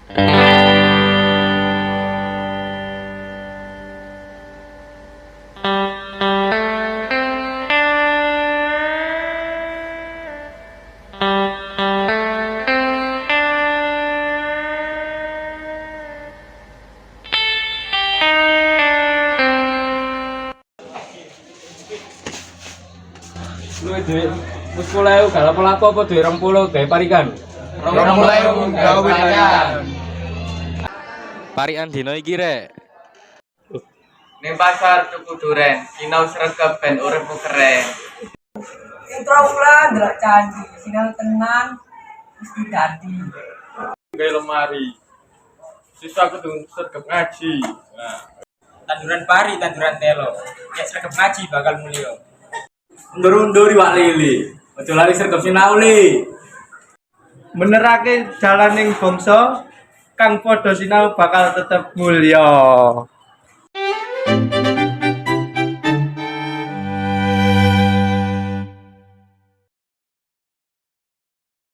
Luwih duit wis 10.000 gak apa-apa apa duit 20 gawe parikan. 20.000 gawe parikan. Parikan dino iki rek. Ning pasar tuku duren, sinau sregep ben uripmu keren. Intro ulang ndelok candi, sinau tenang mesti dadi. Gawe lemari. Sisa kudu sregep ngaji. Nah, Tanduran pari, tanduran telo. Ya sregep ngaji bakal mulya. undur-undur iwak lili. Aja lari sregep sinau li. Menerake jalaning bangsa kang padha sinau bakal tetep mulya.